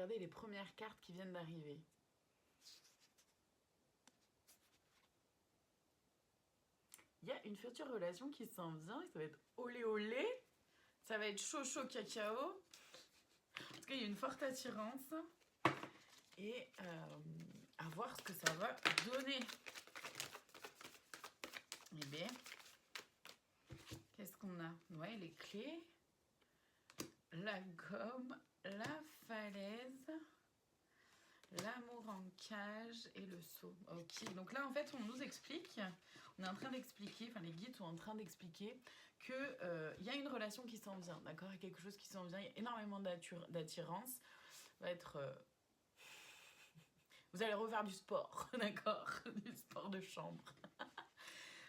regarder les premières cartes qui viennent d'arriver. Il y a une future relation qui s'en vient, ça va être olé olé, ça va être chaud chaud cacao. En tout cas, il y a une forte attirance. Et à voir ce que ça va donner. Eh bien, qu'est-ce qu'on a? Ouais, les clés, la gomme, la falaise, l'amour en cage et le seau. Ok, donc là en fait on nous explique, on est en train d'expliquer, enfin les guides sont en train d'expliquer que y a une relation qui s'en vient, d'accord? Il y a quelque chose qui s'en vient, il y a énormément d'attirance, va être... vous allez refaire du sport, d'accord? Du sport de chambre.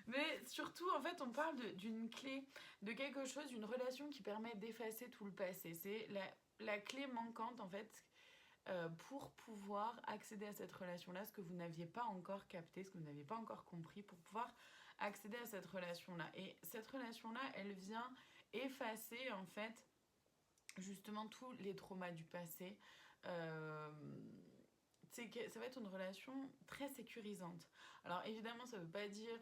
Mais surtout, en fait, on parle d'une clé, de quelque chose, d'une relation qui permet d'effacer tout le passé. C'est la clé manquante, en fait, pour pouvoir accéder à cette relation-là, ce que vous n'aviez pas encore capté, ce que vous n'aviez pas encore compris, pour pouvoir accéder à cette relation-là. Et cette relation-là, elle vient effacer, en fait, justement tous les traumas du passé. Ça va être une relation très sécurisante. Alors évidemment, ça veut pas dire,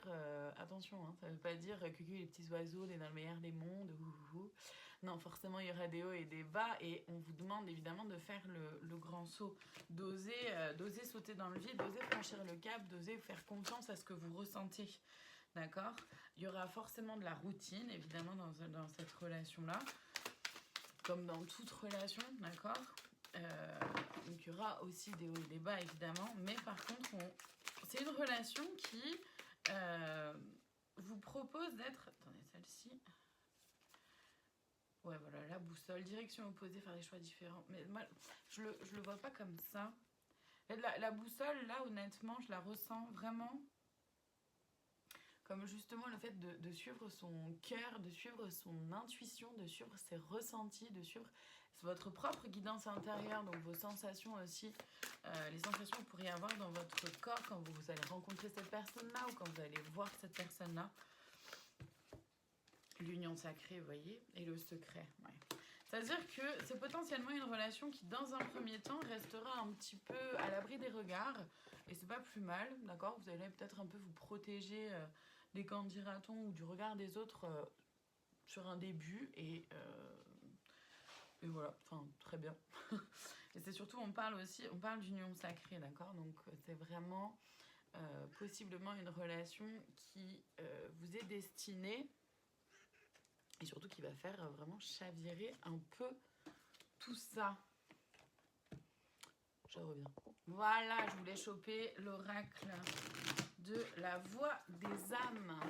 attention, hein, ça veut pas dire cucu les petits oiseaux, on est dans le meilleur des mondes. Non, forcément, il y aura des hauts et des bas, et on vous demande évidemment de faire le grand saut, d'oser sauter dans le vide, d'oser franchir le cap, d'oser faire confiance à ce que vous ressentez. D'accord? Il y aura forcément de la routine, évidemment, dans cette relation-là, comme dans toute relation, d'accord? Donc il y aura aussi des hauts et des bas évidemment, mais par contre c'est une relation qui vous propose d'être... Attendez, celle-ci... Ouais, voilà, la boussole, direction opposée, faire des choix différents. Mais moi, je le vois pas comme ça. La boussole, là, honnêtement, je la ressens vraiment comme justement le fait de suivre son cœur, de suivre son intuition, de suivre ses ressentis, de suivre votre propre guidance intérieure, donc vos sensations aussi, les sensations que vous pourriez avoir dans votre corps quand vous allez rencontrer cette personne-là ou quand vous allez voir cette personne-là. L'union sacrée, vous voyez, et le secret, ouais. C'est-à-dire que c'est potentiellement une relation qui, dans un premier temps, restera un petit peu à l'abri des regards, et c'est pas plus mal, d'accord? Vous allez peut-être un peu vous protéger des qu'en dira-t-on ou du regard des autres sur un début, et voilà, enfin, très bien. Et c'est surtout, on parle d'union sacrée, d'accord? Donc c'est vraiment possiblement une relation qui vous est destinée, et surtout qui va faire vraiment chavirer un peu tout ça. Je reviens. Voilà, je voulais choper l'oracle de la voix des âmes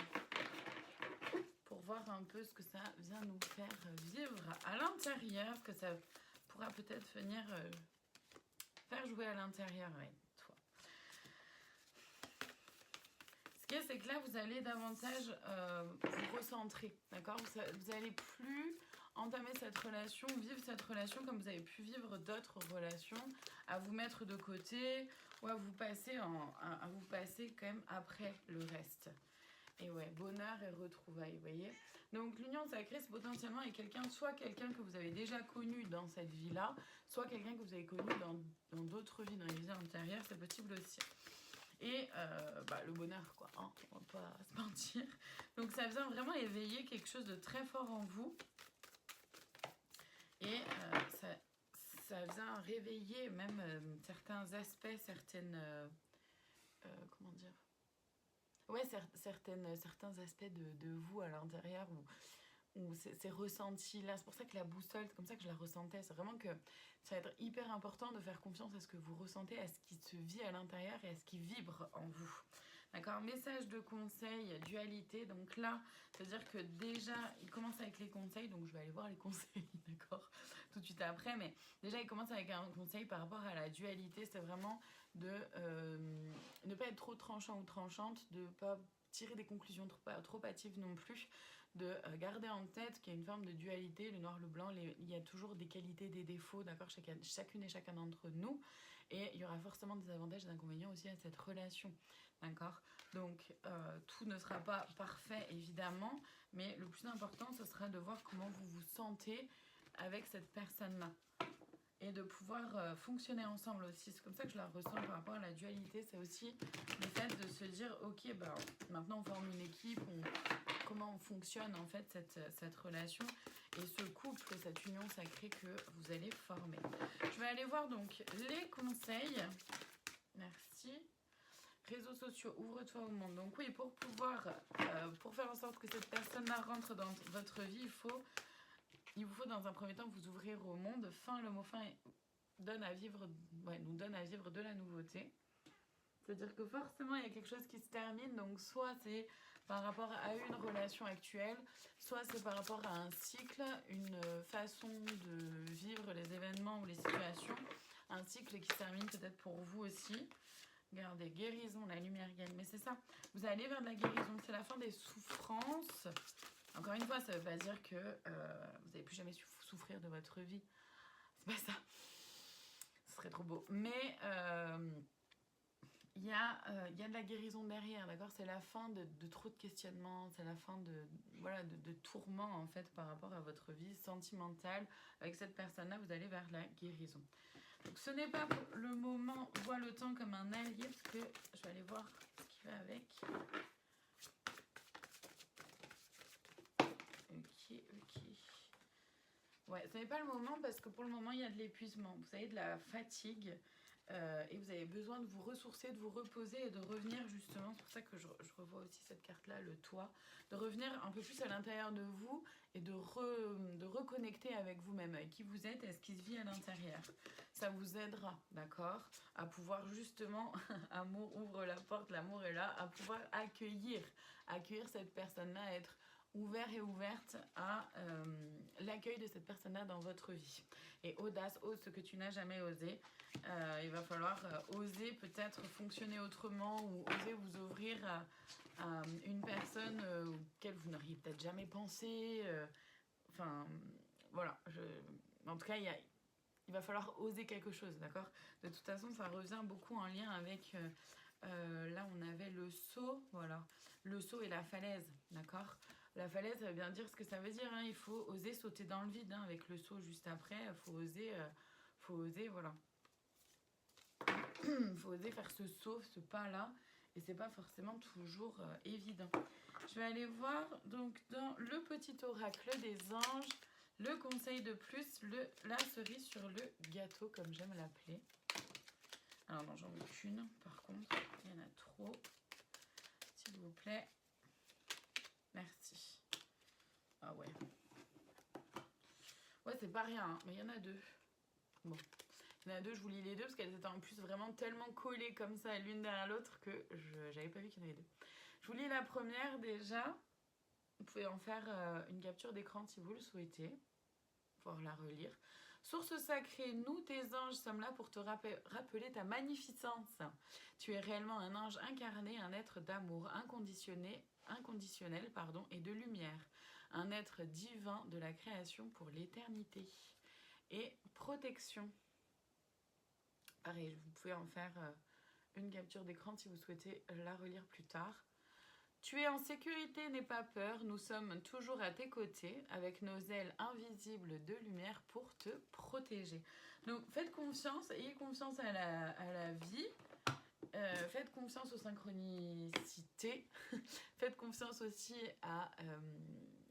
pour voir un peu ce que ça vient nous faire vivre à l'intérieur, que ça pourra peut-être venir faire jouer à l'intérieur avec toi. Ce qui est, c'est que là, vous allez davantage vous recentrer, d'accord? Vous allez plus entamer cette relation, vivre cette relation comme vous avez pu vivre d'autres relations, à vous mettre de côté ou à vous passer quand même après le reste. Et ouais, bonheur et retrouvailles, vous voyez. Donc l'union sacrée, c'est potentiellement avec quelqu'un, soit quelqu'un que vous avez déjà connu dans cette vie-là, soit quelqu'un que vous avez connu dans d'autres vies, dans les vies antérieures, c'est possible aussi. Et le bonheur, quoi, hein, on va pas se mentir. Donc ça vient vraiment éveiller quelque chose de très fort en vous. Et ça vient réveiller même certains aspects, certaines... comment dire? Ouais, certains aspects de vous à l'intérieur ou ces ressentis-là. C'est pour ça que la boussole, c'est comme ça que je la ressentais. C'est vraiment que ça va être hyper important de faire confiance à ce que vous ressentez, à ce qui se vit à l'intérieur et à ce qui vibre en vous. D'accord? Message de conseil, dualité. Donc là, c'est-à-dire que déjà, il commence avec les conseils. Donc je vais aller voir les conseils, d'accord? Tout de suite après. Mais déjà, il commence avec un conseil par rapport à la dualité. C'est vraiment de ne pas être trop tranchant ou tranchante, de ne pas tirer des conclusions trop hâtives non plus, de garder en tête qu'il y a une forme de dualité, le noir, le blanc, il y a toujours des qualités, des défauts, d'accord, chacune et chacun d'entre nous, et il y aura forcément des avantages et des inconvénients aussi à cette relation, d'accord. Donc tout ne sera pas parfait évidemment, mais le plus important ce sera de voir comment vous vous sentez avec cette personne-là. et de pouvoir fonctionner ensemble aussi. C'est comme ça que je la ressens par rapport à la dualité. C'est aussi le fait de se dire, ok, bah, maintenant on forme une équipe, comment on fonctionne en fait cette relation et ce couple, cette union sacrée que vous allez former. Je vais aller voir donc les conseils. Merci. Réseaux sociaux, ouvre-toi au monde. Donc oui, pour faire en sorte que cette personne-là rentre dans votre vie, il vous faut dans un premier temps vous ouvrir au monde. Fin, le mot fin nous donne à vivre de la nouveauté. C'est-à-dire que forcément, il y a quelque chose qui se termine. Donc soit c'est par rapport à une relation actuelle, soit c'est par rapport à un cycle, une façon de vivre les événements ou les situations. Un cycle qui se termine peut-être pour vous aussi. Regardez, guérison, la lumière gagne. Mais c'est ça, vous allez vers de la guérison. C'est la fin des souffrances. Encore une fois, ça ne veut pas dire que vous n'allez plus jamais souffrir de votre vie. C'est pas ça. Ce serait trop beau. Mais il y a de la guérison derrière, d'accord? C'est la fin de trop de questionnements. C'est la fin de tourments, en fait, par rapport à votre vie sentimentale. Avec cette personne-là, vous allez vers la guérison. Donc ce n'est pas pour le moment, vois le temps comme un allié, parce que je vais aller voir ce qui va avec. Ok. Ouais, ce n'est pas le moment parce que pour le moment, il y a de l'épuisement. Vous avez de la fatigue et vous avez besoin de vous ressourcer, de vous reposer et de revenir justement. C'est pour ça que je revois aussi cette carte-là, le toit. De revenir un peu plus à l'intérieur de vous et de reconnecter avec vous-même, avec qui vous êtes et ce qui se vit à l'intérieur. Ça vous aidera, d'accord, à pouvoir justement, amour ouvre la porte, l'amour est là, à pouvoir accueillir cette personne-là, à être ouvert et ouverte à l'accueil de cette personne-là dans votre vie. Et audace, ose ce que tu n'as jamais osé. Il va falloir oser peut-être fonctionner autrement ou oser vous ouvrir à une personne auquel vous n'auriez peut-être jamais pensé. Enfin, voilà. En tout cas, il va falloir oser quelque chose, d'accord? De toute façon, ça revient beaucoup en lien avec... là, on avait le saut, voilà. Le saut et la falaise, d'accord? La falaise, ça veut bien dire ce que ça veut dire. Hein. Il faut oser sauter dans le vide hein, avec le saut juste après. Il faut oser, voilà. Il faut oser faire ce saut, ce pas-là. Et c'est pas forcément toujours évident. Je vais aller voir donc dans le petit oracle des anges, le conseil de plus, la cerise sur le gâteau, comme j'aime l'appeler. Alors non, j'en veux qu'une, par contre, il y en a trop. S'il vous plaît. Merci. Ah ouais. Ouais, c'est pas rien, hein, mais il y en a deux. Bon. Il y en a deux, je vous lis les deux parce qu'elles étaient en plus vraiment tellement collées comme ça l'une derrière l'autre que j'avais pas vu qu'il y en avait deux. Je vous lis la première déjà. Vous pouvez en faire une capture d'écran si vous le souhaitez. Pouvoir la relire. Source sacrée, nous tes anges sommes là pour te rappeler ta magnificence. Tu es réellement un ange incarné, un être d'amour inconditionnel et de lumière. Un être divin de la création pour l'éternité. Et protection. Pareil, vous pouvez en faire une capture d'écran si vous souhaitez la relire plus tard. Tu es en sécurité, n'aie pas peur, nous sommes toujours à tes côtés avec nos ailes invisibles de lumière pour te protéger. Donc faites confiance, ayez confiance à la vie, faites confiance aux synchronicités, faites confiance aussi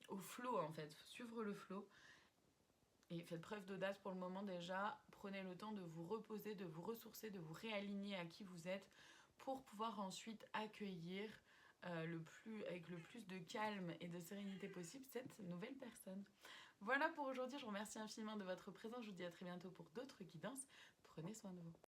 au flow en fait, suivre le flow. Et faites preuve d'audace pour le moment déjà. Prenez le temps de vous reposer, de vous ressourcer, de vous réaligner à qui vous êtes pour pouvoir ensuite accueillir avec le plus de calme et de sérénité possible cette nouvelle personne. Voilà pour aujourd'hui. Je vous remercie infiniment de votre présence. Je vous dis à très bientôt pour d'autres guidances. Prenez soin de vous.